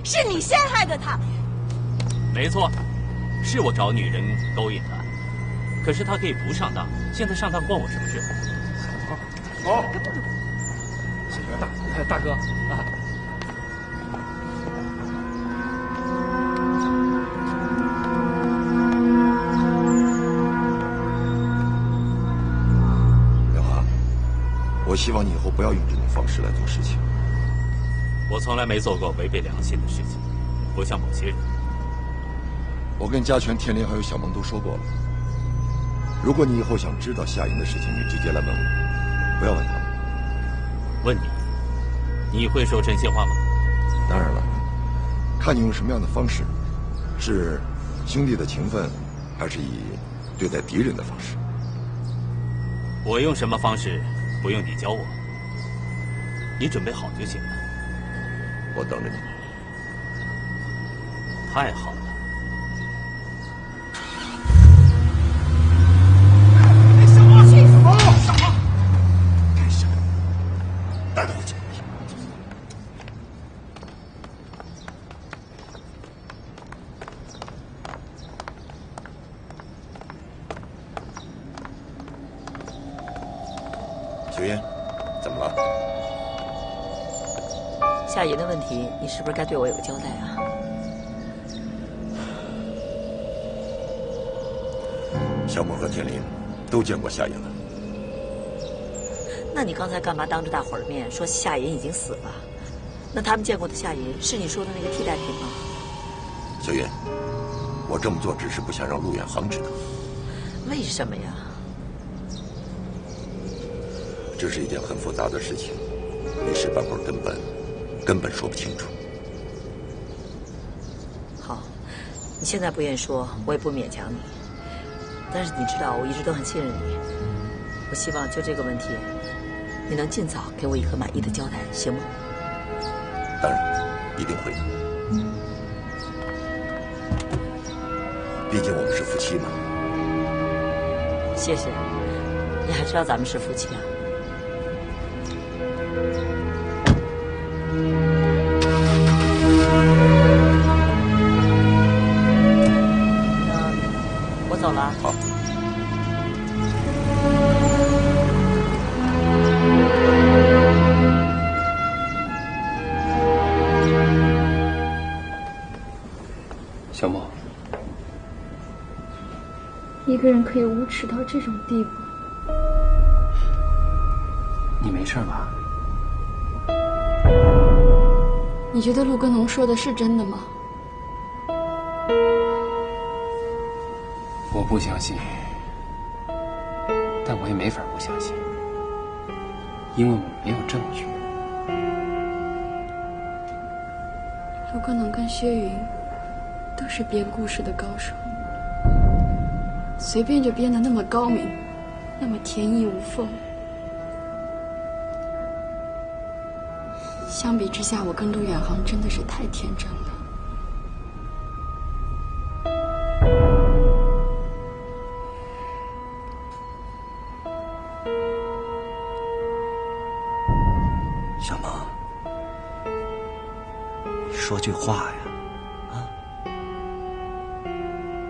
是你陷害的他。没错，是我找女人勾引他。可是他可以不上当，现在上当关我什么事？好，大哥啊。梁华，我希望你以后不要用这种方式来做事情。我从来没做过违背良心的事情，不像某些人。我跟嘉全、天林还有小萌都说过了，如果你以后想知道夏莹的事情，你直接来问我，不要问他们。问你，你会说真心话吗？当然了，看你用什么样的方式，是兄弟的情分，还是以对待敌人的方式？我用什么方式，不用你教我，你准备好就行了。我等着你。太好了。小王，去死吧！小王，干什么？带他回去。秋烟，怎么了？夏莹的问题，你是不是该对我有个交代啊？小萌和天林都见过夏莹了。那你刚才干嘛当着大伙儿的面说夏莹已经死了？那他们见过的夏莹是你说的那个替代品吗？小云，我这么做只是不想让陆远航知道。为什么呀？这是一件很复杂的事情，一时半会儿根本说不清楚。好，你现在不愿意说，我也不勉强你。但是你知道，我一直都很信任你。我希望就这个问题，你能尽早给我一个满意的交代，行吗？当然，一定会的。毕竟我们是夫妻嘛。谢谢，你还知道咱们是夫妻啊？我走了。好。小梦，一个人可以无耻到这种地步，你没事吧？你觉得陆根农说的是真的吗？我不相信，但我也没法不相信，因为我没有证据。陆根农跟薛云都是编故事的高手，随便就编得那么高明，那么天衣无缝。相比之下，我跟陆远航真的是太天真了。小萌，你说句话呀，啊？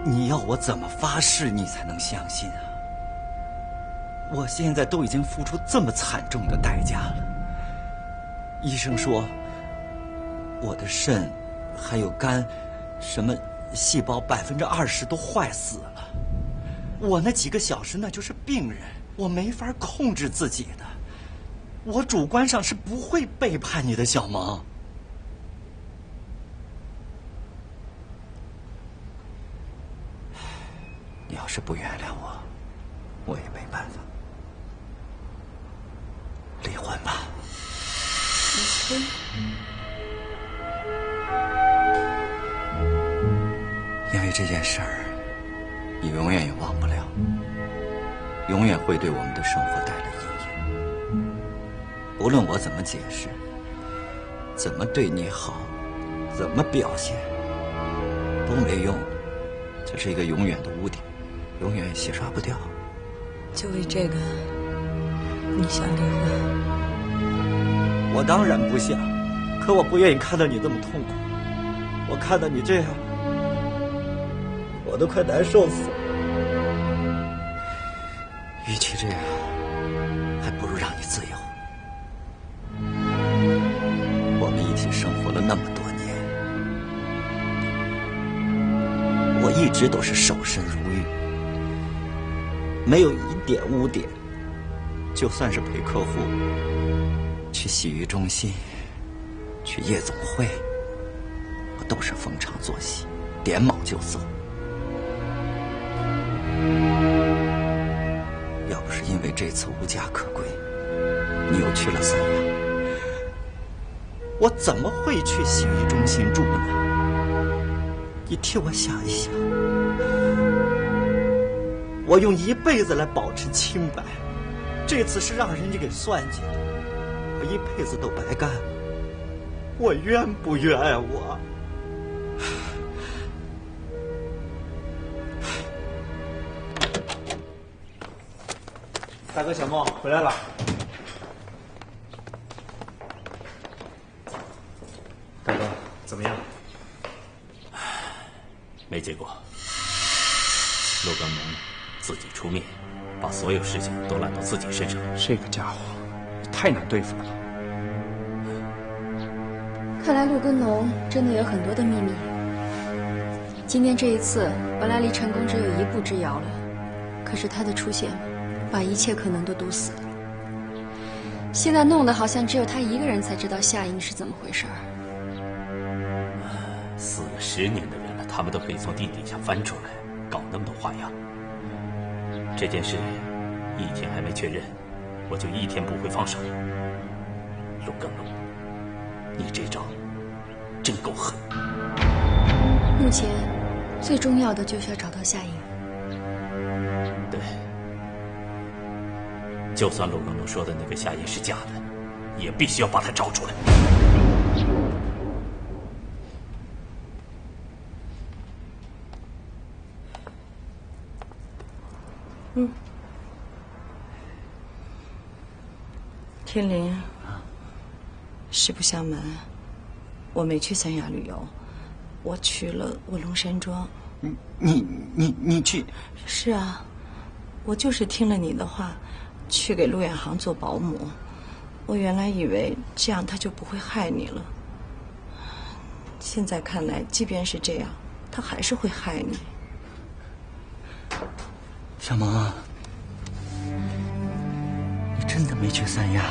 你要我怎么发誓你才能相信啊？我现在都已经付出这么惨重的代价了。医生说，我的肾还有肝，什么细胞20%都坏死了。我那几个小时那就是病人，我没法控制自己的。我主观上是不会背叛你的，小萌。你要是不原谅我，我也没办法。离婚吧。离婚？因为这件事儿，你永远也忘不了，永远会对我们的生活带来阴影。无论我怎么解释，怎么对你好，怎么表现，都没用。这是一个永远的污点，永远也洗刷不掉。就为这个，你想离婚？我当然不想，可我不愿意看到你这么痛苦。我看到你这样，我都快难受死了。与其这样，还不如让你自由。我们一起生活了那么多年，我一直都是守身如玉，没有一点污点。就算是陪客户去洗浴中心、去夜总会，我都是逢场作戏，点卯就走。要不是因为这次无家可归，你又去了三亚，我怎么会去洗浴中心住呢？你替我想一想，我用一辈子来保持清白，这次是让人家给算计了，我一辈子都白干，我冤不冤啊我？大哥小孟回来了。大哥怎么样？没结果。陆刚农自己出面，把所有事情都揽到自己身上。这个家伙太难对付了。看来陆根农真的有很多的秘密。今天这一次，本来离成功只有一步之遥了，可是他的出现，把一切可能都堵死了。现在弄得好像只有他一个人才知道夏英是怎么回事儿。死了10年的人了，他们都可以从地底下翻出来，搞那么多花样。这件事一天还没确认，我就一天不会放手。陆根农，你这招真够狠。目前最重要的就是要找到夏英。对，就算陆根农说的那个夏英是假的，也必须要把他找出来。天林，实不相瞒，我没去三亚旅游，我去了卧龙山庄。你去？是啊，我就是听了你的话，去给陆远航做保姆。我原来以为这样他就不会害你了，现在看来，即便是这样，他还是会害你。小萌啊，你真的没去三亚？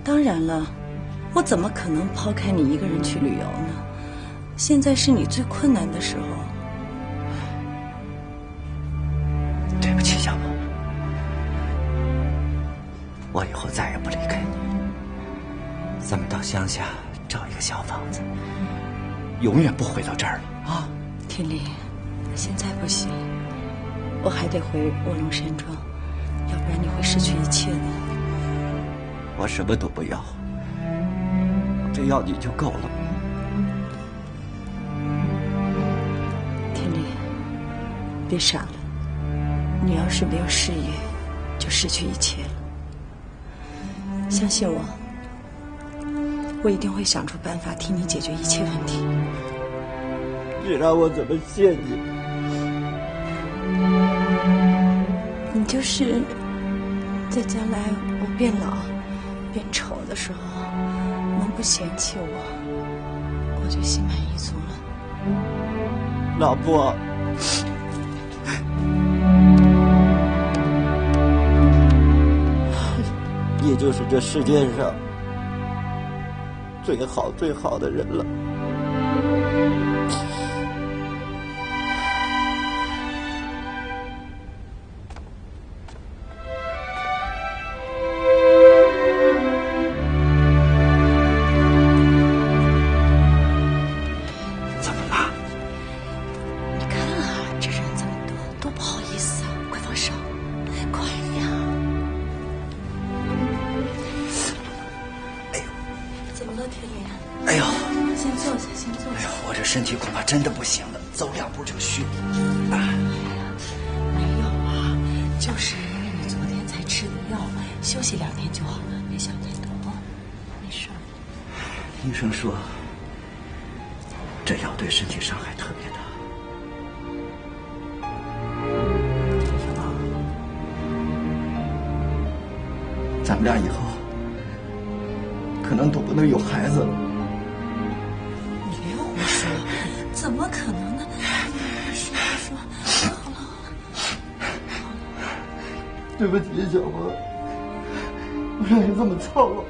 当然了，我怎么可能抛开你一个人去旅游呢？现在是你最困难的时候。对不起，小萌，我以后再也不离开你。咱们到乡下找一个小房子，永远不回到这儿了啊！天林，现在不行，我还得回卧龙山庄，要不然你会失去一切的。我什么都不要，只要你就够了。天林，别傻了，你要是没有事业，就失去一切了。相信我，我一定会想出办法替你解决一切问题。你让我怎么谢你？你就是在将来我变老、变丑的时候，能不嫌弃我，我就心满意足了。老婆，你就是这世界上最好最好的人了。怎么了？你看啊，这人这么多，多不好意思啊！快放手，快呀！哎呦，怎么了，天林？哎呦，先坐下，先坐下。哎呦，我这身体恐怕真的不行了，走2步就虚。没有啊，就是因为你昨天才吃的药，休息2天就好了，别想太多，没事儿。医生说，这药对身体伤害特别大。小宝，咱们俩以后可能都不能有孩子了。你别胡说，怎么可能呢？说，好了。对不起，小宝，我让你这么操劳。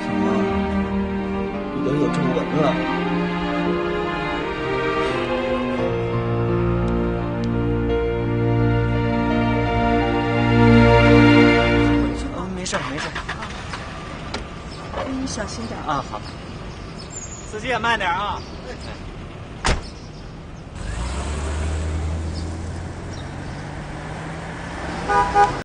小毛，你都有皱纹了。没事。你小心点啊，好。司机也慢点啊。